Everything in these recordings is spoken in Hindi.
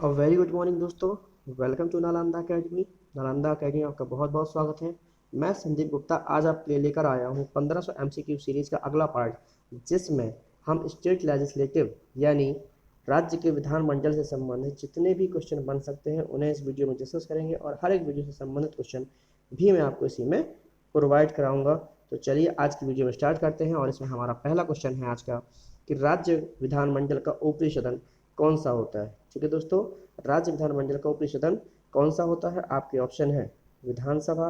वेरी गुड मॉर्निंग दोस्तों। Welcome to Nalanda Academy. Nalanda Academy में आपका बहुत बहुत स्वागत है। मैं संदीप गुप्ता आज आपके लिए लेकर आया हूँ 1500 MCQ सीरीज का अगला पार्ट, जिसमें हम स्टेट लेजिस्लेटिव यानी राज्य के विधानमंडल से संबंधित जितने भी क्वेश्चन बन सकते हैं उन्हें इस वीडियो में डिस्कस करेंगे और हर एक वीडियो से संबंधित क्वेश्चन भी मैं आपको इसी में प्रोवाइड कराऊंगा। तो चलिए आज की वीडियो में स्टार्ट करते हैं और इसमें हमारा पहला क्वेश्चन है आज का कि राज्य विधानमंडल का ऊपरी सदन कौन सा होता है। ठीक है दोस्तों, राज्य विधानमंडल का ऊपरी सदन कौन सा होता है? आपके ऑप्शन है विधानसभा,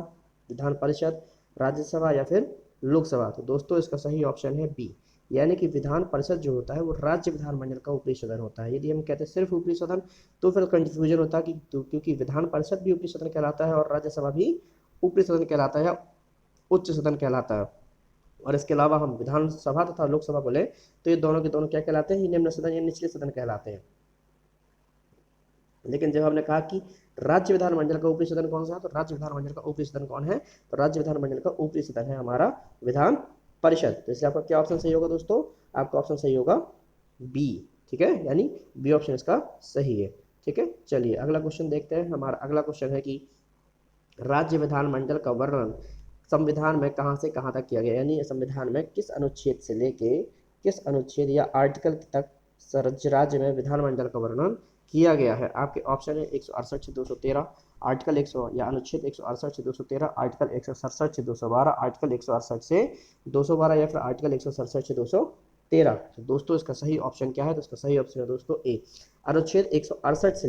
विधान परिषद, राज्यसभा या फिर लोकसभा। तो दोस्तों इसका सही ऑप्शन है बी, यानी कि विधान परिषद जो होता है वो राज्य विधानमंडल का ऊपरी सदन होता है। यदि हम कहते हैं सिर्फ ऊपरी सदन तो फिर कंफ्यूजन होता है कि क्योंकि विधान परिषद भी ऊपरी सदन कहलाता है और राज्यसभा भी ऊपरी सदन कहलाता है या उच्च सदन कहलाता है। और इसके अलावा हम विधानसभा तथा लोकसभा को लें तो ये दोनों के दोनों क्या कहलाते हैं? निम्न सदन या निचले सदन कहलाते हैं। लेकिन जब हमने कहा कि राज्य विधानमंडल का ऊपरी सदन कौन सा है, तो राज्य विधानमंडल का ऊपरी सदन कौन है? तो राज्य विधानमंडल का ऊपरी सदन है हमारा विधान परिषद। तो इसलिए आपका क्या ऑप्शन सही होगा दोस्तों? आपका ऑप्शन सही होगा बी। ठीक है, यानी बी ऑप्शन इसका सही है। ठीक है, चलिए अगला क्वेश्चन देखते हैं। हमारा अगला क्वेश्चन है कि राज्य विधानमंडल का वर्णन संविधान में कहाँ से कहाँ तक किया गया, यानी संविधान में किस अनुच्छेद से लेके किस अनुच्छेद या आर्टिकल तक राज्य में विधानमंडल का वर्णन किया गया है। आपके ऑप्शन है 168 से 213, आर्टिकल 100 या अनुच्छेद 168 से 213, आर्टिकल 167 से 212, आर्टिकल 168 से 212 या फिर आर्टिकल 167 से 213। तो दोस्तों इसका सही ऑप्शन क्या है? तो इसका सही ऑप्शन है दोस्तों ए, अनुच्छेद 168 से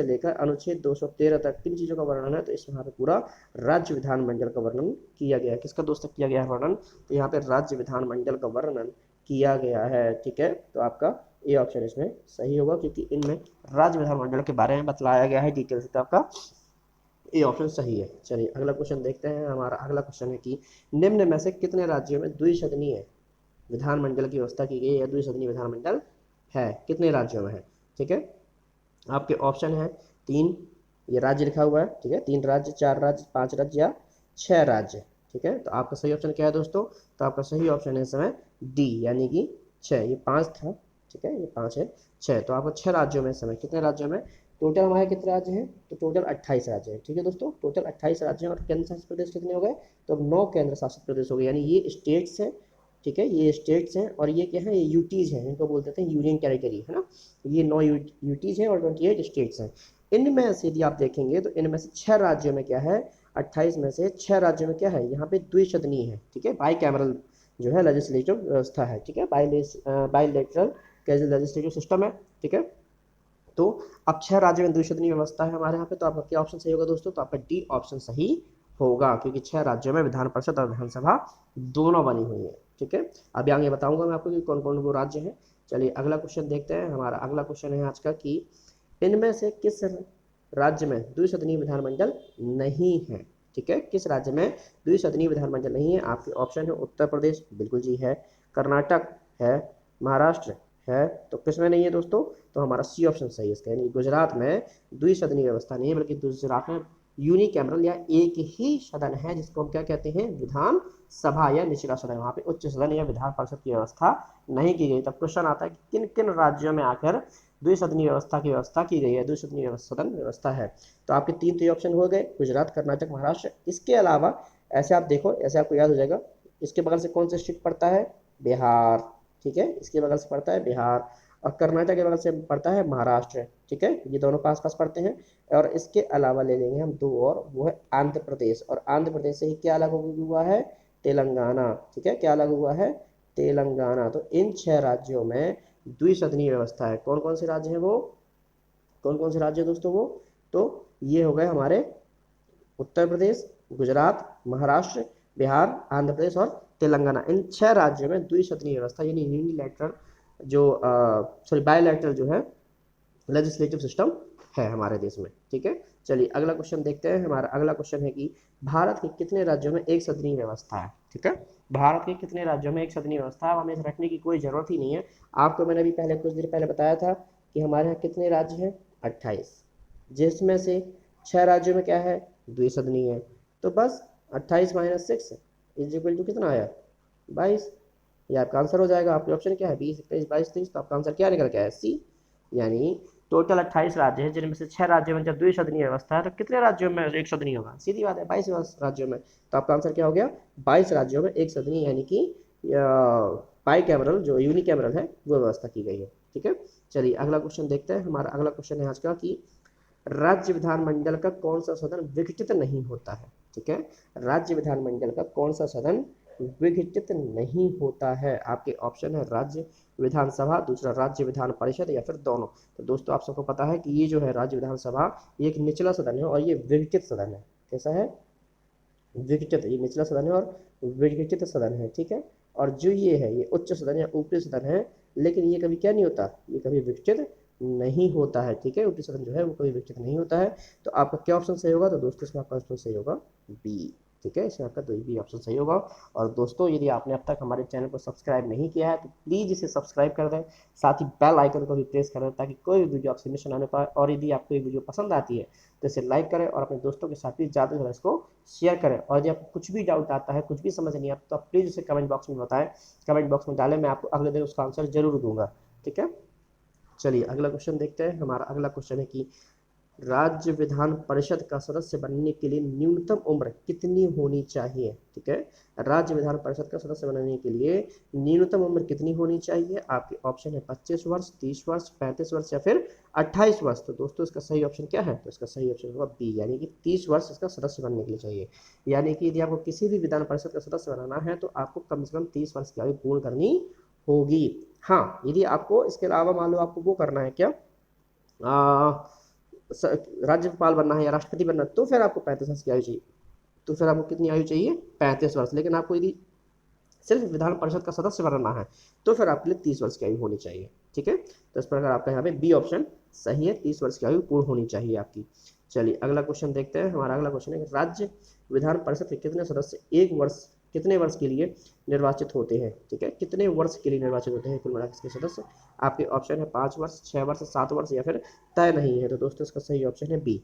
लेकर अनुच्छेद 213 तक किन चीज़ों का वर्णन है? तो इसमें यहाँ पे पूरा राज्य विधानमंडल का वर्णन किया गया है। किसका दोस्तों किया गया है वर्णन? तो यहाँ पे राज्य विधानमंडल का वर्णन किया गया है। ठीक है, तो आपका ए ऑप्शन इसमें सही होगा क्योंकि इनमें राज्य विधानमंडल के बारे में बतलाया गया है डिटेल से। तो आपका ए ऑप्शन सही है। चलिए अगला क्वेश्चन देखते हैं। हमारा अगला क्वेश्चन है कि निम्न में से कितने राज्यों में द्विसदनीय विधानमंडल की व्यवस्था की गई है या द्विसदनीय विधानमंडल है? कितने राज्यों में है? ठीक है, आपके ऑप्शन है 3, ये राज्य लिखा हुआ है। ठीक है, 3 राज्य, 4 राज्य, 5 राज्य या 6 राज्य। ठीक है, तो आपका सही ऑप्शन क्या है दोस्तों? तो आपका सही ऑप्शन है इस समय डी, यानी कि 6। ये 5 था, ठीक है, ये 5 है, 6। तो आपको 6 राज्यों में इस समय, कितने राज्यों में टोटल हमारे कितने राज्य हैं? तो टोटल 28 राज्य हैं। ठीक है दोस्तों, टोटल 28 राज्य हैं और केंद्र शासित प्रदेश कितने हो गए? तो अब 9 केंद्र शासित प्रदेश हो गए, यानी ये स्टेट्स हैं। ठीक है, ये स्टेट्स हैं और ये क्या है? ये यूटीज हैं, इनको बोलते हैं यूनियन टेरिटरी, है ना। ये 9 यूटीज हैं और 28 स्टेट्स हैं। इनमें से यदि आप देखेंगे तो इनमें से 6 राज्यों में क्या है? 28 में से 6 राज्यों में क्या है? यहाँ पे द्विसदनीय है। ठीक है, बाई कैमरल जो है लेजिस्लेटिव व्यवस्था है। ठीक है, बाईलेटरल लेजिस्लेटिव सिस्टम है। ठीक है, तो अब 6 राज्यों में द्विसदनीय व्यवस्था है हमारे यहाँ पे। तो आपका क्या ऑप्शन सही होगा दोस्तों? तो आपका डी ऑप्शन सही होगा क्योंकि 6 राज्यों में विधान परिषद और विधानसभा दोनों बनी हुई है। ठीक है, अभी आगे बताऊंगा मैं आपको कि कौन कौन वो राज्य हैं। चलिए अगला क्वेश्चन देखते हैं। हमारा अगला क्वेश्चन है आज का कि इनमें से किस राज्य में द्विसदनीय विधानमंडल नहीं है? ठीक है, किस राज्य में द्विसदनीय विधानमंडल नहीं है? आपके ऑप्शन है उत्तर प्रदेश, बिल्कुल जी है, कर्नाटक है, महाराष्ट्र है। तो किसमें नहीं है दोस्तों? तो हमारा सी ऑप्शन सही है इसका, यानी गुजरात में द्विसदनीय व्यवस्था नहीं है, बल्कि गुजरात में यूनिकैमरल या एक ही सदन है, जिसको हम क्या कहते हैं? विधान सभा या निचला सदन। वहाँ पे उच्च सदन या विधान परिषद की व्यवस्था नहीं की गई। तब क्वेश्चन आता है कि किन किन राज्यों में आकर द्विसदनीय व्यवस्था की व्यवस्था की गई है, द्विसदनीय सदन व्यवस्था है। तो आपके 3 तो ऑप्शन हो गए, गुजरात, कर्नाटक, महाराष्ट्र। इसके अलावा ऐसे आप देखो, ऐसे आपको याद हो जाएगा, इसके बगल से कौन सा स्टेट पड़ता है? बिहार। ठीक है, इसके बगल से पड़ता है बिहार और कर्नाटक के बगल से पड़ता है महाराष्ट्र। ठीक है, ये दोनों पास पास पड़ते हैं। और इसके अलावा ले लेंगे हम 2 और, वो है आंध्र प्रदेश। और आंध्र प्रदेश से ही क्या अलग हुआ है? तेलंगाना। ठीक है, क्या अलग हुआ है? तेलंगाना। तो इन 6 राज्यों में द्विसदनीय व्यवस्था है। कौन कौन से राज्य हैं वो? कौन कौन से राज्य दोस्तों वो? तो ये हो गए हमारे उत्तर प्रदेश, गुजरात, महाराष्ट्र, बिहार, आंध्र प्रदेश और तेलंगाना। इन 6 राज्यों में द्विसदनीय व्यवस्था यानी यूनिलैटरल जो बायलैटरल जो है लेजिस्लेटिव सिस्टम है हमारे देश में। ठीक है, चलिए अगला क्वेश्चन देखते हैं। हमारा अगला क्वेश्चन है कि भारत के कितने राज्यों में एक सदनीय व्यवस्था है? ठीक है, भारत के कितने राज्यों में एक सदनीय व्यवस्था है? हमें रखने की कोई जरूरत ही नहीं है। आपको मैंने अभी पहले कुछ देर पहले बताया था कि हमारे यहाँ कितने राज्य हैं? 28, जिसमें से 6 राज्यों में क्या है? द्विसदनीय है। तो बस 28 माइनस 6 इज इक्वल टू कितना आया? 22। ये आपका आंसर हो जाएगा। आपके ऑप्शन क्या है? 20, 21, 22, 23। तो आपका आंसर क्या निकल के आया? सी। यानी टोटल 28 राज्य है, जिनमें से 6 राज्यों में जब द्विसदनीय व्यवस्था है तो कितने राज्यों में एक सदनी होगा? सीधी बात है, 22 राज्यों में। तो आपका आंसर क्या हो गया? 22 राज्यों में एक सदनी, यानी कि बाई कैमरल जो यूनिकैमरल है वो व्यवस्था की गई है। ठीक है, चलिए अगला क्वेश्चन देखते हैं। हमारा अगला क्वेश्चन है आज का कि राज्य विधानमंडल का कौन सा सदन विघटित नहीं होता है? ठीक है, राज्य विधानमंडल का कौन सा सदन विघटित नहीं होता है? आपके ऑप्शन है राज्य विधानसभा, दूसरा राज्य विधान परिषद, या फिर दोनों। तो दोस्तों आप सबको पता है कि ये जो है राज्य विधानसभा, ये एक निचला सदन है और ये विघटित सदन है। कैसा है? विघटित, ये निचला सदन है और विघटित सदन है। ठीक है, और जो ये है ये उच्च सदन या ऊपरी सदन है, लेकिन ये कभी क्या नहीं होता? ये कभी विघटित नहीं होता है। ठीक है, ऊपरी सदन जो है वो कभी विघटित नहीं होता है। तो आपका क्या ऑप्शन सही होगा? तो दोस्तों इसमें आपका ऑप्शन सही होगा बी। ठीक है, इसमें आपका बी ऑप्शन सही होगा। और दोस्तों यदि आपने अब तक हमारे चैनल को सब्सक्राइब नहीं किया है तो प्लीज़ इसे सब्सक्राइब कर दें, साथ ही बेल आइकन को भी प्रेस कर दें ताकि कोई भी वीडियो आपसे मिस ना हो पाए। और यदि आपको ये वीडियो पसंद आती है तो इसे लाइक करें और अपने दोस्तों के साथ भी ज़्यादा से ज़्यादा इसको शेयर करें। और यदि आपको कुछ भी डाउट आता है, कुछ भी समझ नहीं आता, तो आप प्लीज़ उसे कमेंट बॉक्स में बताएं, कमेंट बॉक्स में डालें, मैं आपको अगले दिन उसका आंसर जरूर दूंगा। ठीक है, चलिए अगला क्वेश्चन देखते हैं। हमारा अगला क्वेश्चन है कि राज्य विधान परिषद का सदस्य बनने के लिए न्यूनतम उम्र कितनी होनी चाहिए? ठीक है, राज्य विधान परिषद का सदस्य बनने के लिए न्यूनतम उम्र कितनी होनी चाहिए? आपके ऑप्शन है 25 वर्ष, 30 वर्ष, 35 वर्ष, या फिर 28 वर्ष। तो दोस्तों इसका सही ऑप्शन क्या है? तो इसका सही ऑप्शन होगा बी, यानी कि 30 वर्ष इसका सदस्य बनने के लिए चाहिए। यानी कि यदि आपको किसी भी विधान परिषद का सदस्य बनाना है तो आपको कम से कम 30 वर्ष की आयु पूर्ण करनी होगी। हाँ, यदि आपको इसके अलावा मान लो आपको वो करना है क्या, राज्यपाल बनना है या राष्ट्रपति बनना है, तो फिर आपको 35 वर्ष की आयु चाहिए। तो फिर आपको कितनी आयु चाहिए? 35 वर्ष। लेकिन आपको यदि सिर्फ विधान परिषद का सदस्य बनना है तो फिर आपके लिए 30 वर्ष की आयु होनी चाहिए। ठीक है, तो इस प्रकार आपका यहाँ पे बी ऑप्शन सही है, 30 वर्ष की आयु पूर्ण होनी चाहिए आपकी। चलिए अगला क्वेश्चन देखते हैं। हमारा अगला क्वेश्चन है राज्य विधान परिषद के कितने सदस्य एक वर्ष कितने वर्ष के लिए निर्वाचित होते हैं? ठीक है, कितने वर्ष के लिए निर्वाचित होते हैं कुल मिलाकर इसके सदस्य? आपके ऑप्शन है 5 वर्ष, 6 वर्ष, 7 वर्ष, या फिर तय नहीं है। तो दोस्तों इसका सही ऑप्शन है बी,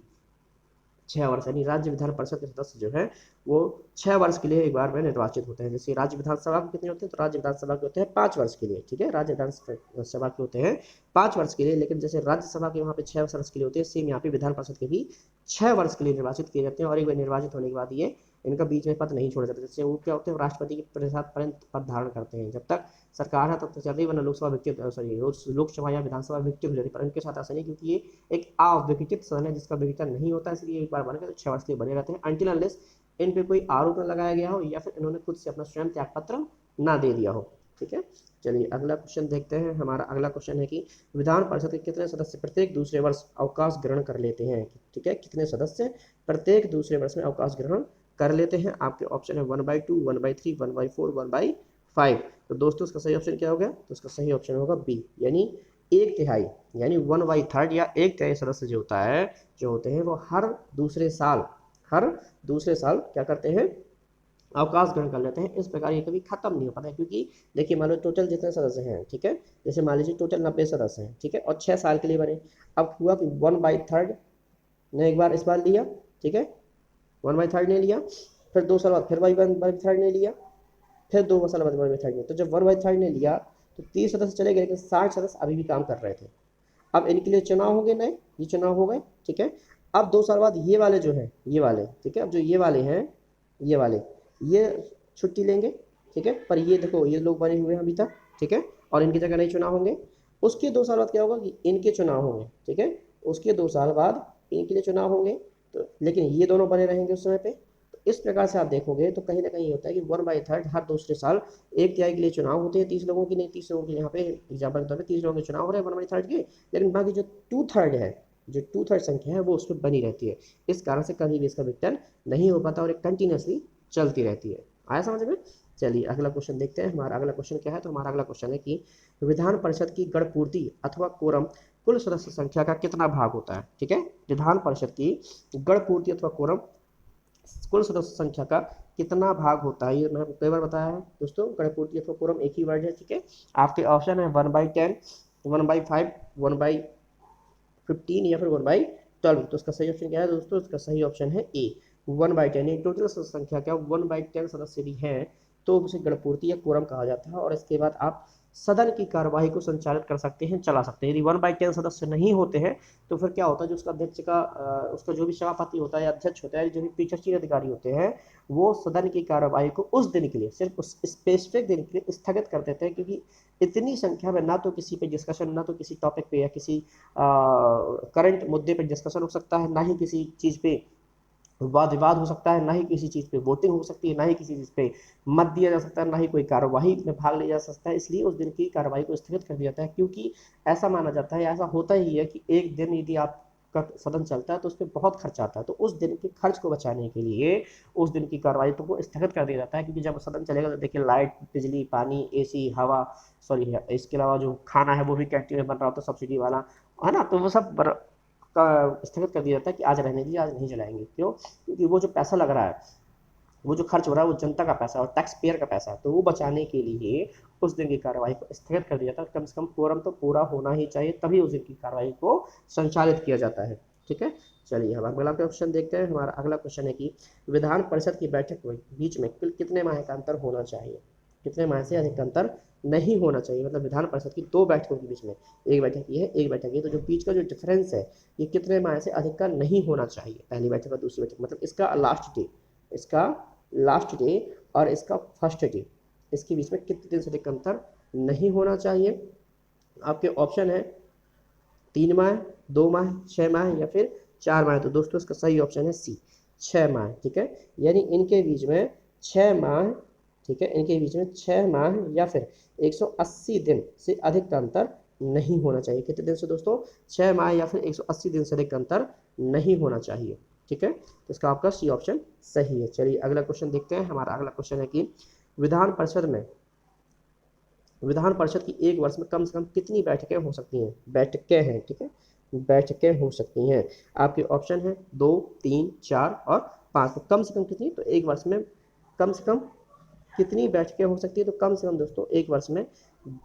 6 वर्ष। यानी राज्य विधान परिषद के सदस्य जो है वो 6 वर्ष के लिए एक बार में निर्वाचित होते हैं। जैसे राज्य विधानसभा के कितने होते हैं? तो राज्य विधानसभा के होते हैं 5 वर्ष के लिए। ठीक है, राज्य विधानसभा के होते हैं 5 वर्ष के लिए, लेकिन जैसे राज्यसभा के वहाँ पे 6 वर्ष के लिए होते हैं, सेम यहाँ पे विधान परिषद के भी 6 वर्ष के लिए निर्वाचित किए जाते हैं। और एक बार निर्वाचित होने के बाद ये इनका बीच में पद नहीं छोड़ा जाता। जैसे वो क्या होते हैं, राष्ट्रपति के प्रसाद पर्यंत पद धारण करते हैं। जब तक सरकार है तब तक चल रही, वरना लोकसभा विकसित सॉरी लोकसभा या विधानसभा विकसित हो जाती है। पर इनके साथ ऐसा नहीं, क्योंकि ये एक अविकसित सदन है जिसका विघटन नहीं होता, इसलिए एक बार बन गए तो 6 वर्ष के लिए बने रहते हैं, अनटिल अनलेस इन पे कोई आरोप न लगाया गया हो या फिर इन्होंने खुद से अपना स्वयं त्याग पत्र ना दे दिया हो। ठीक है, चलिए अगला क्वेश्चन देखते हैं। हमारा अगला क्वेश्चन है कि विधान परिषद के कितने सदस्य प्रत्येक दूसरे वर्ष अवकाश ग्रहण कर लेते हैं? ठीक है, कितने सदस्य प्रत्येक दूसरे वर्ष में अवकाश ग्रहण कर लेते हैं? आपके ऑप्शन है 1/2, 1/3, 1/4, 1/5। तो दोस्तों इसका सही ऑप्शन क्या हो गया? तो इसका सही ऑप्शन होगा बी, यानी 1/3, यानी 1/3 या 1/3 सदस्य जो होता है, जो होते हैं वो हर दूसरे साल क्या करते हैं? अवकाश ग्रहण कर लेते हैं। इस प्रकार ये कभी खत्म नहीं हो पाता है, क्योंकि देखिए मान लो टोटल जितने सदस्य हैं, ठीक है, जैसे मान लीजिए टोटल 90 सदस्य हैं, ठीक है, और 6 साल के लिए बने। अब हुआ कि 1/3 ने एक बार इस बार लिया, ठीक है, 1/3 ने लिया, फिर 2 साल बाद फिर 1/3 ने लिया, फिर 2 साल बाद 1/3 ने। तो जब 1/3 ने लिया तो 30 सदस्य चले गए, लेकिन 60 सदस्य अभी भी काम कर रहे थे। अब इनके लिए चुनाव होंगे, नए ये चुनाव हो गए। ठीक है, अब 2 साल बाद ये वाले जो है, ये वाले, ठीक है, अब जो ये वाले हैं, ये वाले ये छुट्टी लेंगे। ठीक है, पर ये देखो ये लोग बने हुए हैं अभी तक, ठीक है, और इनकी जगह नए चुनाव होंगे। उसके 2 साल बाद क्या होगा कि इनके चुनाव होंगे। ठीक है, उसके 2 साल बाद इनके लिए चुनाव होंगे, तो लेकिन ये दोनों बने रहेंगे उस समय पे। तो इस प्रकार से आप देखोगे तो कहीं ना कहीं होता है कि 1/3 हर दूसरे साल 1/3 के लिए चुनाव होते हैं, 30 लोगों की नहीं, 30 लोगों के यहाँ पे एग्जाम्पल के तौर पर 30 लोगों के चुनाव हो रहे हैं 1/3 के, लेकिन बाकी जो 2/3 है, जो 2/3 संख्या है वो उसमें बनी रहती है। इस कारण से कभी भी इसका विघटन नहीं हो पाता और एक कंटिन्यूसली चलती रहती है। आया समझ में? चलिए अगला क्वेश्चन देखते हैं। हमारा अगला क्वेश्चन क्या है? तो हमारा अगला क्वेश्चन है कि विधान परिषद की गणपूर्ति अथवा कोरम कुल सदस्य संख्या का कितना भाग होता है? ठीक है, विधान परिषद की गणपूर्ति अथवा कोरम कुल सदस्य संख्या का कितना भाग होता है? ये मैंने कई बार बताया है दोस्तों, गणपूर्ति अथवा कोरम एक ही वर्ड है। ठीक है, आपके ऑप्शन है 1/10, 1/5, 1/15 या फिर 1/12। तो इसका सही ऑप्शन क्या है दोस्तों? इसका सही ऑप्शन है ए, 1/10। टोटल संख्या क्या 1/10 सदस्य भी हैं तो उसे गणपूर्ति या कोरम कहा जाता है। और इसके बाद आप सदन की कार्यवाही को संचालित कर सकते हैं, चला सकते हैं। यदि 1/10 सदस्य नहीं होते हैं तो फिर क्या होता है, जो उसका अध्यक्ष का उसका जो भी सभापति होता है या अध्यक्ष होता है, जो भी पीठासीन अधिकारी होते हैं, वो सदन की कार्यवाही को उस दिन के लिए, सिर्फ उस स्पेसिफिक दिन के लिए स्थगित कर देते हैं, क्योंकि इतनी संख्या में ना तो किसी पे डिस्कशन, ना तो किसी टॉपिक पे या किसी करंट मुद्दे पे डिस्कशन हो सकता है, ना ही किसी चीज़ पे वाद विवाद हो सकता है, ना ही किसी चीज़ पे वोटिंग हो सकती है, ना ही किसी चीज़ पे मत दिया जा सकता है, ना ही कोई कार्यवाही में भाग लिया जा सकता है। इसलिए उस दिन की कार्यवाही को स्थगित कर दिया जाता है, क्योंकि ऐसा माना जाता है, ऐसा होता ही है कि एक दिन यदि आपका सदन चलता है तो उस पर बहुत खर्च आता है, तो उस दिन के खर्च को बचाने के लिए उस दिन की कार्रवाई को स्थगित कर दिया जाता है। क्योंकि जब सदन चलेगा तो देखिए लाइट, बिजली, पानी, एसी, हवा, सॉरी, इसके अलावा जो खाना है वो भी कैंटीन में बन रहा होता है सब्सिडी वाला, है ना, तो वो सब का स्थगित कर दिया जाता है कि आज रहने दीजिए, आज नहीं चलाएंगे। क्यों? क्योंकि वो जो पैसा लग रहा है, वो जो खर्च हो रहा है, वो जनता का पैसा है और टैक्स पेयर का पैसा है, तो वो बचाने के लिए उस दिन की कार्रवाई को स्थगित कर दिया जाता है। कम से कम कोरम तो पूरा होना ही चाहिए, तभी उस दिन की कार्रवाई को संचालित किया जाता है। ठीक है, चलिए हम अगला क्वेश्चन देखते हैं। हमारा अगला क्वेश्चन है कि विधान परिषद की बैठक में बीच में कुल कितने माह का अंतर होना चाहिए, कितने माह से अधिक का अंतर नहीं होना चाहिए। मतलब विधान परिषद की दो बैठकों के बीच में, एक बैठक ये है, एक बैठक ये, तो जो बीच का जो डिफरेंस है ये कितने माह से अधिक का नहीं होना चाहिए, पहली बैठक और दूसरी बैठक, मतलब इसका लास्ट डे और इसका फर्स्ट डे, इसके बीच में कितने दिन से अधिक अंतर नहीं होना चाहिए। आपके ऑप्शन है 3 माह, 2 माह, 6 माह या फिर 4 माह। तो दोस्तों इसका सही ऑप्शन है सी, 6 माह। ठीक है, यानी इनके बीच में 6 माह, ठीक है, इनके बीच में 6 माह या फिर 180 दिन से अधिक का अंतर नहीं होना चाहिए। कितने दिन से दोस्तों? 6 माह या फिर 180 दिन से अधिक का अंतर नहीं होना चाहिए। ठीक है, तो इसका आपका सी ऑप्शन सही है। चलिए अगला क्वेश्चन देखते हैं। हमारा अगला क्वेश्चन है कि विधान परिषद में, विधान परिषद की एक वर्ष में कम से कम कितनी बैठकें हो सकती हैं? बैठकें हैं, ठीक है, बैठकें हो सकती हैं। आपके ऑप्शन है 2, 3, 4 और 5। तो कम से कम कितनी? तो एक वर्ष में कम से कम कितनी बैठकें हो सकती है? तो कम से कम दोस्तों एक वर्ष में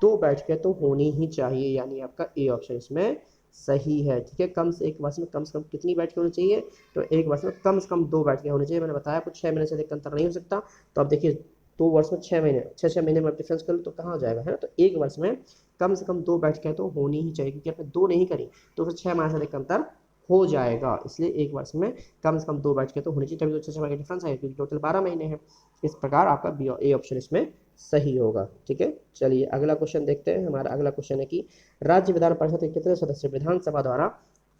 2 बैठकें तो होनी ही चाहिए, यानी आपका ए ऑप्शन इसमें सही है। ठीक है, कम से एक वर्ष में कम से कम कितनी बैठकें होनी चाहिए? तो एक वर्ष में कम से कम 2 बैठकें होनी चाहिए। मैंने बताया कुछ 6 महीने से अधिक अंतर नहीं हो सकता। तो अब देखिए 2 वर्ष में 6 महीने, 6 महीने में आप डिफरेंस कर लो तो कहाँ हो जाएगा, है ना। तो एक वर्ष में कम से कम 2 बैठकें तो होनी ही चाहिए, क्योंकि आपने 2 नहीं करी तो फिर 6 माह से अधिक अंतर हो जाएगा। इसलिए एक वर्ष में कम से कम 2 बैठकें तो होनी चाहिए, तभी तो 6 माह का डिफरेंस है, क्योंकि टोटल 12 महीने हैं। इस प्रकार आपका बी ए ऑप्शन इसमें सही होगा। ठीक है, चलिए अगला क्वेश्चन देखते हैं। हमारा अगला क्वेश्चन है कि राज्य विधान परिषद के कितने सदस्य विधानसभा द्वारा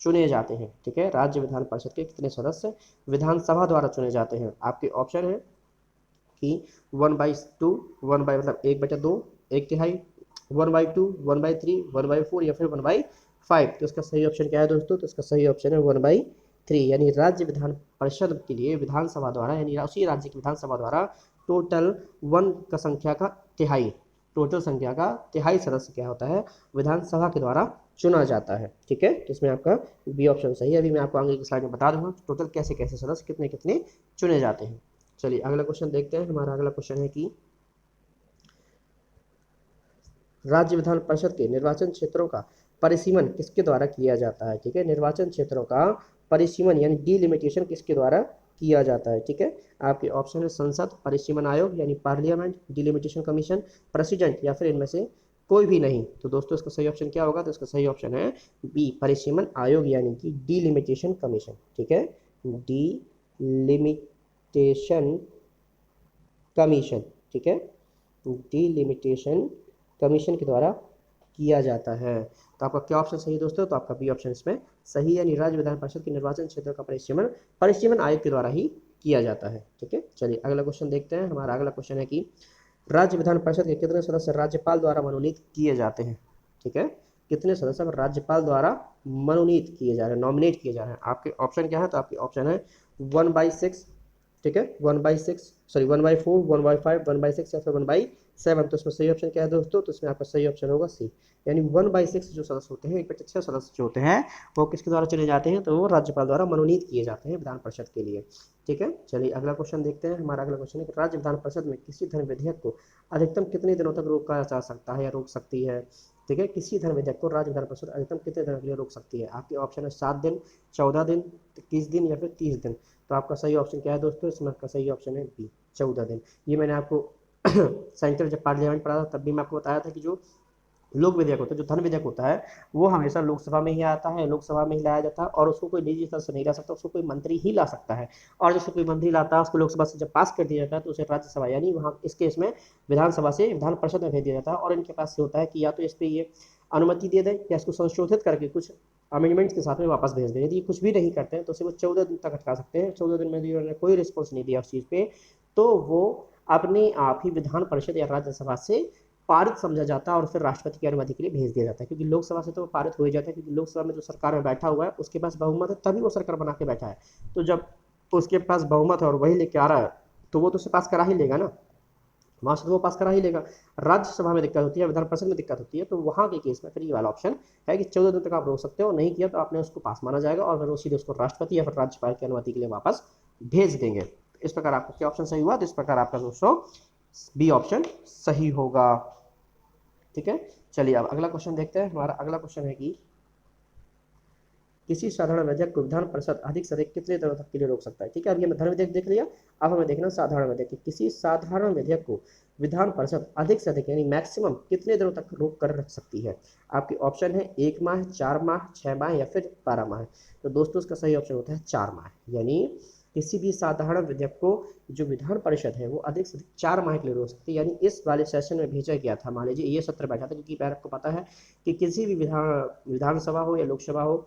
चुने जाते हैं? ठीक है, राज्य विधान परिषद के कितने सदस्य विधानसभा द्वारा चुने जाते हैं? आपके ऑप्शन है कि 1/2, 1 बाई मतलब 1/2, 1/3, 1/2, 1/3, 1/4 या फिर 1/5। तो इसका सही ऑप्शन क्या है दोस्तों? तो इसका सही ऑप्शन है 1/3, यानी राज्य विधान परिषद के लिए विधानसभा द्वारा, यानी उसी राज्य की विधानसभा द्वारा टोटल 1 का संख्या का तिहाई, टोटल संख्या का तिहाई सदस्य क्या होता है? विधानसभा के द्वारा चुना जाता है। ठीक है, तो इसमें आपका बी ऑप्शन सही है। अभी मैं आपको आगे की स्लाइड में बता दूंगा टोटल कैसे कैसे सदस्य कितने कितने चुने जाते हैं। चलिए अगला क्वेश्चन देखते हैं। हमारा अगला क्वेश्चन है कि राज्य विधान परिषद के निर्वाचन क्षेत्रों का परिसीमन किसके द्वारा किया जाता है? ठीक है, निर्वाचन क्षेत्रों का परिसीमन यानी डिलिमिटेशन किसके द्वारा किया जाता है? ठीक है, आपके ऑप्शन है संसद, परिसीमन आयोग यानी पार्लियामेंट, डिलिमिटेशन कमीशन, प्रेसिडेंट या फिर इनमें से कोई भी नहीं। तो दोस्तों इसका सही ऑप्शन क्या होगा? तो इसका सही ऑप्शन है बी, परिसीमन आयोग यानी कि डिलिमिटेशन कमीशन। ठीक है, डिलिमिटेशन कमीशन, ठीक है, डिलिमिटेशन कमीशन के द्वारा किया जाता है। तो आपका क्या ऑप्शन सही है दोस्तों? तो आपका बी ऑप्शन इसमें सही है, यानी राज्य विधान परिषद के निर्वाचन क्षेत्र का परिसीमन परिसीमन आयोग के द्वारा ही किया जाता है। ठीक है, चलिए अगला क्वेश्चन देखते हैं। हमारा अगला क्वेश्चन है कि राज्य विधान परिषद के कितने सदस्य राज्यपाल द्वारा मनोनीत किए जाते हैं? ठीक है, कितने सदस्य राज्यपाल द्वारा मनोनीत किए जा रहे हैं, नॉमिनेट किए जा रहे हैं? आपके ऑप्शन क्या है? तो आपके ऑप्शन है 1/6, ठीक है, 1/6, सॉरी 1/4, 1/5, 1/6 या फिर 1/7। तो इसमें सही ऑप्शन क्या है दोस्तों? तो इसमें आपका सही ऑप्शन होगा सी, यानी 1/6 जो सदस्य होते हैं, 1/6 सदस्य जो होते हैं वो किसके द्वारा चुने जाते हैं? तो वो राज्यपाल द्वारा मनोनीत किए जाते हैं विधान परिषद के लिए। ठीक है, चलिए अगला क्वेश्चन देखते हैं। हमारा अगला क्वेश्चन है कि राज्य विधान परिषद में किसी धन विधेयक को अधिकतम कितने दिनों तक रोका जा सकता है या रोक सकती है? ठीक है, किसी धन विधेयक को राज्य विधान परिषद अधिकतम कितने दिनों के लिए रोक सकती है? आपके ऑप्शन है 7 दिन, 14 दिन, 21 दिन या फिर 30 दिन। तो आपका सही ऑप्शन क्या है दोस्तों? इसमें आपका सही ऑप्शन है बी, 14 दिन। ये मैंने आपको सेंट्रल जब पार्लियामेंट पढ़ा था तब भी मैं आपको बताया था कि जो लोक विधेयक होता है, जो धन विधेयक होता है, वो हमेशा लोकसभा में ही आता है, लोकसभा में ही लाया जाता है, और उसको कोई निजी स्तर से नहीं ला सकता, उसको कोई मंत्री ही ला सकता है। और जैसे कोई मंत्री लाता है, उसको लोकसभा से जब पास कर दिया जाता है तो उसे राज्यसभा, यानी वहाँ इस केस में विधानसभा से विधान परिषद में भेज दिया जाता है, और इनके पास ये होता है कि या तो इस पर ये अनुमति दे दें या इसको संशोधित करके कुछ अमेंडमेंट्स के साथ में वापस भेज दें। यदि कुछ भी नहीं करते हैं तो उसे वो 14 दिन तक अटका सकते हैं। 14 दिन में यदि उन्होंने कोई रिस्पॉन्स नहीं दिया उस चीज़ पे, तो वो अपने आप ही विधान परिषद या राज्यसभा से पारित समझा जाता है और फिर राष्ट्रपति की अनुमति के लिए भेज दिया जाता है, क्योंकि लोकसभा से तो पारित हो ही जाता है, क्योंकि लोकसभा में जो सरकार में बैठा हुआ है उसके पास बहुमत है, तभी वो सरकार बना के बैठा है। तो जब उसके पास बहुमत है और वही लेके आ रहा है, तो वो तो उसे पास करा ही लेगा ना, वहां से तो वो पास करा ही लेगा। राज्यसभा में दिक्कत होती है, विधान परिषद में दिक्कत होती है, तो वहां के केस में फिर ये वाला ऑप्शन है कि 14 दिन तक आप रोक सकते हो, नहीं किया तो आपने उसको पास माना जाएगा और फिर वो सीधे उसको राष्ट्रपति या फिर राज्यपाल की अनुमति के लिए वापस भेज देंगे। इस प्रकार आपका क्या ऑप्शन सही हुआ? तो इस प्रकार आपका दोस्तों बी ऑप्शन सही होगा। ठीक है, चलिए अब अगला क्वेश्चन देखते हैं। हमारा अगला क्वेश्चन है कि किसी साधारण विधेयक को विधान परिषद अधिक से अधिक कितने दिनों तक के लिए रोक सकता है? ठीक है, अब ये धन विधेयक देख लिया, अब हमें देखना साधारण विधेयक। किसी साधारण विधेयक को विधान परिषद अधिक से अधिक यानी मैक्सिमम कितने दिनों तक रोक कर रख सकती है? आपके ऑप्शन है 1 माह, 4 माह, 6 माह या फिर 12 माह। तो दोस्तों इसका सही ऑप्शन होता है 4 माह, यानी किसी भी साधारण विधेयक को जो विधान परिषद है वो अधिक से अधिक 4 माह के लिए रोक सकती है। यानी इस वाले सेशन में भेजा गया था, मान लीजिए ये सत्र बैठा था, क्योंकि आपको पता है कि किसी भी विधानसभा हो या लोकसभा हो,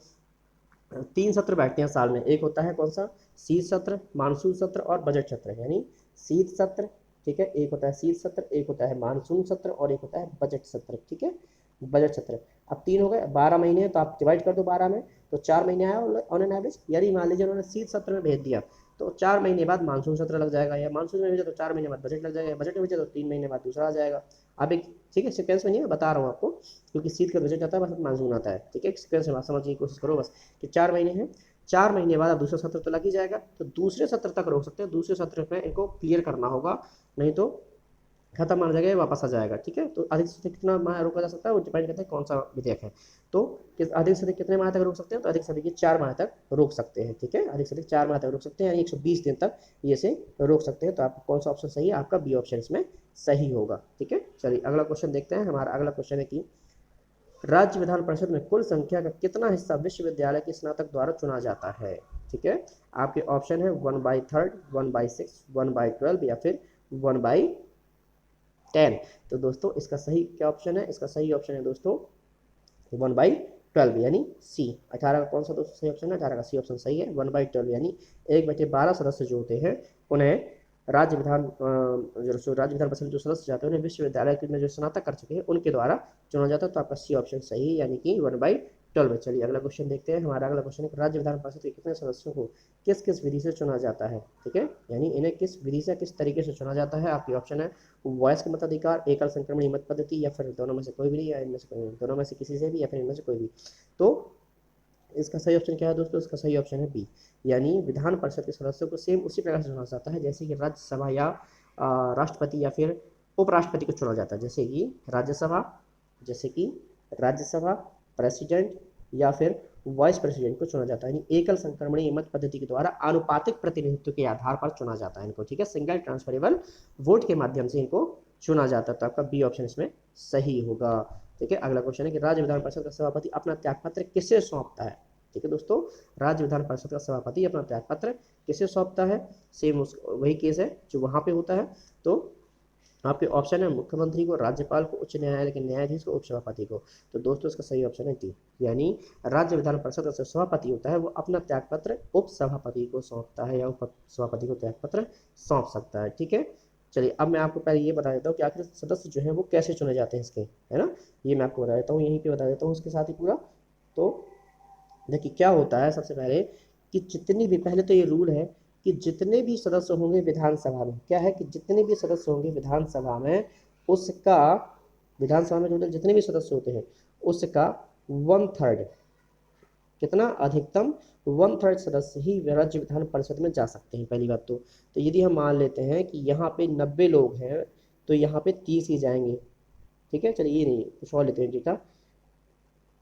3 सत्र बैठते हैं साल में। एक होता है कौन सा? शीत सत्र, मानसून सत्र और बजट सत्र, यानी शीत सत्र, ठीक है, एक होता है शीत सत्र, एक होता है मानसून सत्र और एक होता है बजट सत्र। ठीक है, बजट सत्र। अब 3 हो गए, 12 महीने, तो आप डिवाइड कर दो 12 में, तो 4 महीने आया ऑन एन एवरेज। यदि मान लीजिए उन्होंने शीत सत्र में भेज दिया तो 4 महीने बाद मानसून सत्र लग जाएगा, या मानसून में भेजा तो 4 महीने बाद बजट लग जाएगा, बजट में भेजा तो 3 महीने बाद दूसरा आ जाएगा। अब एक, ठीक है, सिक्वेंस में नहीं, मैं बता रहा हूँ आपको, क्योंकि शीत का बजट आता है बस मानसून आता है। ठीक है, सिक्वेंस में समझने की कोशिश करो बस, कि 4 महीने हैं, 4 महीने बाद अब दूसरा सत्र तो लग ही जाएगा, तो दूसरे सत्र तक रोक सकते हैं। दूसरे सत्र में इनको क्लियर करना होगा, नहीं तो खत्म माना जाएगा, वापस आ जाएगा। ठीक है, तो अधिक से अधिक कितना माह रोका जा सकता है वो डिपेंड करता है कौन सा विधेयक है। तो अधिक से अधिक कितने माह तक रोक सकते हैं? तो अधिक से अधिक 4 माह तक रोक सकते हैं। ठीक है, अधिक से अधिक 4 माह तक रोक सकते हैं, यानी 120 दिन तक ये से रोक सकते हैं। तो आपका कौन सा ऑप्शन सही है? आपका बी ऑप्शन इसमें सही होगा। ठीक है, चलिए अगला क्वेश्चन देखते हैं। हमारा अगला क्वेश्चन है कि राज्य विधान परिषद में कुल संख्या का कितना हिस्सा विश्वविद्यालय के स्नातक द्वारा चुना जाता है? ठीक है, आपके ऑप्शन है 1/3, 1/6, 1/12 या फिर 1/10। तो दोस्तों इसका सही क्या ऑप्शन है? इसका सही ऑप्शन है दोस्तों 1/12, यानी सी। 18 का कौन सा दोस्तों सही ऑप्शन है? 18 का सी ऑप्शन सही है, 1/12, यानी 1/12 सदस्य जो होते हैं उन्हें राज्य विधान जो राज्य विधान परिषद जो सदस्य जाते हैं उन्हें विश्वविद्यालय में जो स्नातक कर चुके हैं उनके द्वारा चुना जाता है। तो आपका सी ऑप्शन सही है, यानी कि 1/12। चलिए अगला क्वेश्चन देखते हैं। हमारा अगला क्वेश्चन है राज्य विधान परिषद के कितने सदस्यों को किस किस विधि से चुना जाता है? ठीक है, यानी इन्हें किस विधि से किस तरीके से चुना जाता है? आपकी ऑप्शन है वॉइस के मताधिकार, एकल संक्रमणी मत पद्धति या फिर दोनों में से कोई भी नहीं, या इनमें से दोनों में से किसी से भी, या फिर इनमें से कोई भी। तो इसका सही ऑप्शन क्या है दोस्तों? इसका सही ऑप्शन है बी, यानी विधान परिषद के सदस्यों को सेम उसी प्रकार से चुना जाता है जैसे कि राज्यसभा या राष्ट्रपति या फिर उपराष्ट्रपति को चुना जाता है। जैसे कि राज्यसभा प्रेसिडेंट या फिर वाइस प्रेसिडेंट को चुना जाता है, यानी एकल संक्रमणीय मत पद्धति के द्वारा आनुपातिक प्रतिनिधित्व के आधार पर चुना जाता है इनको। ठीक है, सिंगल ट्रांसफरेबल वोट के माध्यम से इनको चुना जाता है। तो आपका बी ऑप्शन इसमें सही होगा। ठीक है, अगला क्वेश्चन है कि राज्य विधान परिषद का सभापति अपना त्यागपत्र किसे सौंपता है? ठीक है दोस्तों, राज्य विधान परिषद का सभापति अपना त्यागपत्र किसे सौंपता है? सेम वही केस है जो वहां पे होता है। तो आपके ऑप्शन है मुख्यमंत्री को, राज्यपाल को, उच्च न्यायालय के न्यायाधीश को, उपसभापति को। तो दोस्तों इसका सही ऑप्शन है डी, यानी राज्य विधान परिषद का जो सभापति होता है वो अपना त्यागपत्र उपसभापति को सौंपता है, या उप सभापति को त्यागपत्र सौंप सकता है। ठीक है, चलिए अब मैं आपको पहले ये बता देता हूँ कि आखिर सदस्य जो है वो कैसे चुने जाते हैं इसके, है ना, ये मैं आपको बता देता हूँ, यहीं पे बता देता हूँ इसके साथ ही पूरा। तो देखिए क्या होता है सबसे पहले कि जितनी भी, पहले तो ये रूल है कि जितने भी सदस्य होंगे विधानसभा में, क्या है कि जितने भी सदस्य होंगे विधानसभा में, उसका, विधानसभा में टोटल जितने भी सदस्य होते हैं उसका 1/3, कितना, अधिकतम 1/3 सदस्य ही राज्य विधान परिषद में जा सकते हैं। पहली बात तो यदि हम मान लेते हैं कि यहाँ पे 90 लोग हैं तो यहाँ पे 30 ही जाएंगे। ठीक है, चलिए ये नहीं, कुछ और लेते हैं डेटा,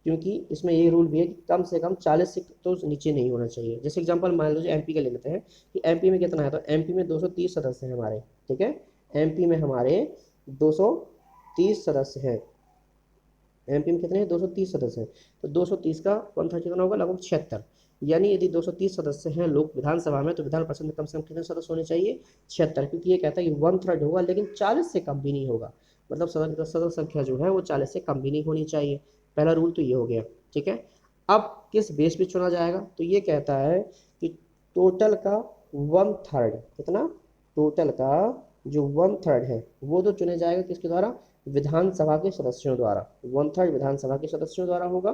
क्योंकि इसमें ये रूल भी है कि कम से कम 40 से तो नीचे नहीं होना चाहिए। जैसे एग्जांपल मान लीजिए एमपी का ले लेते हैं कि एमपी में कितना है, तो एमपी में 230 सदस्य हैं हमारे। ठीक है, एमपी में हमारे 230 सदस्य हैं। एमपी में कितने हैं, 230 सदस्य हैं, तो 230 का 1/3 कितना होगा, लगभग 76। यानी यदि 230 सदस्य हैं लोग विधानसभा में, तो विधान परिषद में कम से कम कितने सदस्य होने चाहिए, 76, क्योंकि ये कहता है कि 1/3 होगा, लेकिन 40 से कम भी नहीं होगा, मतलब सदस्य संख्या जो है वो 40 से कम भी नहीं होनी चाहिए। पहला रूल तो ये हो गया, ठीक है। अब किस बेस पे चुना जाएगा, तो ये कहता है कि टोटल का 1/3, कितना, टोटल का जो 1/3 है वो तो चुने जाएगा किसके द्वारा, विधानसभा के सदस्यों द्वारा, 1/3 विधानसभा के सदस्यों द्वारा होगा,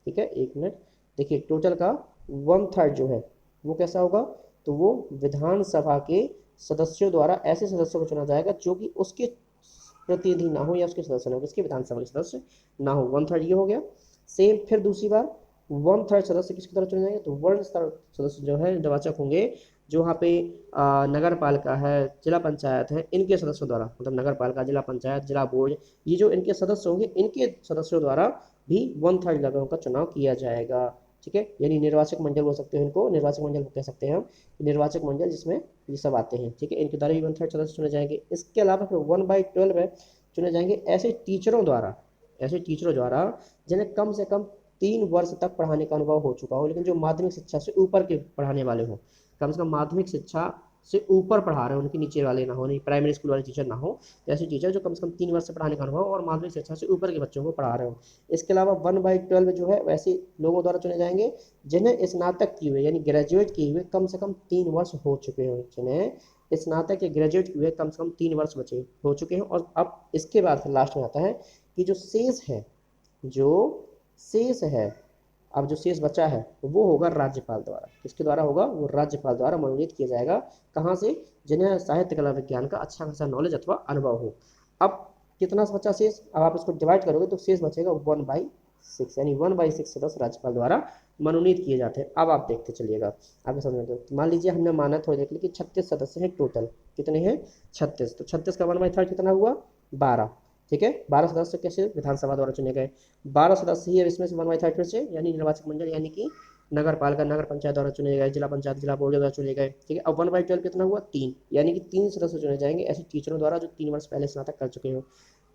ठीक है। एक मिनट, देखिए टोटल का 1/3 जो है वो कैसा होगा, तो वो विधानसभा के सदस्यों द्वारा ऐसे सदस्यों को चुना जाएगा जो कि उसके प्रतिनिधि ना हो या उसके सदस्य ना हो, किसके, विधानसभा के सदस्य ना हो, 1/3 ये हो गया। सेम फिर दूसरी बार 1/3 सदस्य किसकी तरह चुने जाएंगे, तो वर्ण स्तर सदस्य जो है निर्वाचक होंगे, जो वहाँ पे नगर पालिका है, जिला पंचायत है, इनके सदस्यों द्वारा, मतलब नगर पालिका, जिला पंचायत, जिला बोर्ड, ये जो इनके सदस्य होंगे, इनके सदस्यों द्वारा भी 1/3 लोगों का चुनाव किया जाएगा, ठीक है। यानी निर्वाचक मंडल बोल सकते हैं इनको, निर्वाचक मंडल कह सकते हैं हम, निर्वाचक मंडल जिसमें ये सब आते हैं, ठीक है, इनके द्वारा भी 1/3 सदस्य चुने जाएंगे। इसके अलावा फिर 1/12 है चुने जाएंगे ऐसे टीचरों द्वारा, ऐसे टीचरों द्वारा जिन्हें कम से कम 3 वर्ष तक पढ़ाने का अनुभव हो चुका हो, लेकिन जो माध्यमिक शिक्षा से ऊपर के पढ़ाने वाले हों, कम से कम माध्यमिक शिक्षा से ऊपर पढ़ा रहे हो, उनके नीचे वाले ना हो, नहीं प्राइमरी स्कूल वाले टीचर ना हो, तो ऐसे टीचर जो कम से कम 3 वर्ष से पढ़ाने का अनुभव और माध्यमिक शिक्षा से ऊपर के बच्चों को पढ़ा रहे हो। इसके अलावा 1/12 जो है वैसे लोगों द्वारा चुने जाएंगे जिन्हें स्नातक किए हुए यानी ग्रेजुएट किए हुए कम से कम 3 वर्ष हो चुके हो, जिन्हें स्नातक या ग्रेजुएट किए हुए कम से कम 3 वर्ष बचे हो चुके हैं। और अब इसके बाद फिर लास्ट में आता है कि जो शेष है, जो शेष है, अब जो शेष बचा है वो होगा राज्यपाल द्वारा, किसके द्वारा होगा, वो राज्यपाल द्वारा मनोनीत किया जाएगा, कहाँ से, जिन्हें साहित्य कला विज्ञान का अच्छा खासा नॉलेज अथवा अनुभव हो। अब कितना बचा शेष, अब आप इसको डिवाइड करोगे तो शेष बचेगा 1/6, यानी 1/6 सदस्य राज्यपाल द्वारा मनोनीत किए जाते हैं। अब आप देखते चलिएगा, आपके समझ में, मान लीजिए हमने माना थोड़ी देर के लिए कि 36 सदस्य हैं टोटल, कितने हैं, 36, तो 36 का 1/3 कितना हुआ, 12, ठीक है। 12 सदस्य कैसे विधानसभा द्वारा चुने गए, 12 सदस्य ही है, इसमें से 1/3 फिर से, यानी निर्वाचक मंडल, यानी कि नगर पालिका, नगर पंचायत द्वारा चुने गए, जिला पंचायत, जिला बोर्ड द्वारा चुने गए, ठीक है। अब 1/12 कितना हुआ, 3, यानी कि 3 सदस्य चुने जाएंगे ऐसे टीचरों द्वारा जो 3 वर्ष पहले स्नातक कर चुके हो।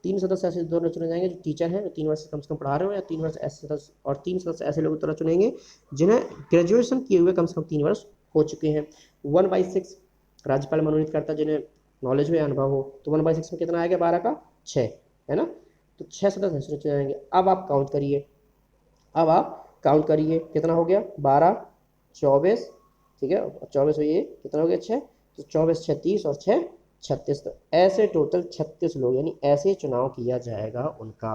3 सदस्य ऐसे द्वारा चुने जाएंगे जो टीचर हैं, जो 3 वर्ष से कम पढ़ा रहे हो, या 3 वर्ष ऐसे सदस्य, और 3 सदस्य ऐसे लोगों द्वारा चुनेंगे जिन्हें ग्रेजुएशन किए हुए कम से कम 3 वर्ष हो चुके हैं। 1/6 राज्यपाल मनोनीत करता है जिन्हें नॉलेज हो या अनुभव हो, तो 1/6 में कितना आएगा, 12 का 6, है ना, तो 6 सदस्य चुने जाएंगे। अब आप काउंट करिए, अब आप काउंट करिए कितना हो गया, 12, 24, ठीक है, 24 हुई, कितना हो गया 6, तो 24, 6, 30 और 6, 36, तो ऐसे टोटल 36 लोग, यानी ऐसे चुनाव किया जाएगा उनका।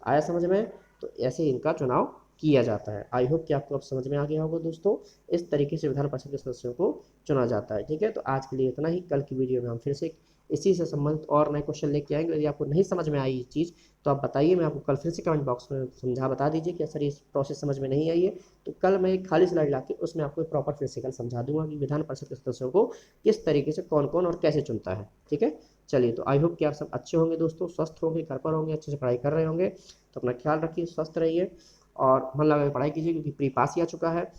आया समझ में, तो ऐसे इनका चुनाव किया जाता है। आई होप कि आपको अब समझ में आ गया होगा दोस्तों, इस तरीके से विधान परिषद के सदस्यों को चुना जाता है, ठीक है। तो आज के लिए इतना ही, कल की वीडियो में हम फिर से इसी से संबंधित और नए क्वेश्चन लेके आएंगे। यदि आपको नहीं समझ में आई ये चीज़ तो आप बताइए, मैं आपको कल फिर से कमेंट बॉक्स में समझा बता दीजिए कि सर ये प्रोसेस समझ में नहीं आई है, तो कल मैं एक खाली स्लाइड लाके उसमें आपको प्रॉपर फिर से कल समझा दूंगा कि विधान परिषद के सदस्यों को किस तरीके से कौन कौन और कैसे चुनता है, ठीक है। चलिए, तो आई होप कि आप सब अच्छे होंगे दोस्तों, स्वस्थ होंगे, घर पर होंगे, अच्छे से पढ़ाई कर रहे होंगे, तो अपना ख्याल रखिए, स्वस्थ रहिए और मन लगा के पढ़ाई कीजिए, क्योंकि प्री पास ही आ चुका है।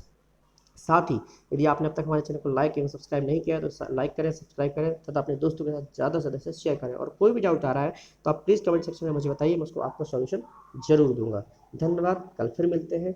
साथ ही यदि आपने अब तक हमारे चैनल को लाइक एवं सब्सक्राइब नहीं किया है तो लाइक करें, सब्सक्राइब करें तथा अपने दोस्तों के साथ ज़्यादा से ज़्यादा शेयर करें। और कोई भी डाउट आ रहा है तो आप प्लीज़ कमेंट सेक्शन में मुझे बताइए, मैं उसको आपको सॉल्यूशन जरूर दूंगा। धन्यवाद, कल फिर मिलते हैं।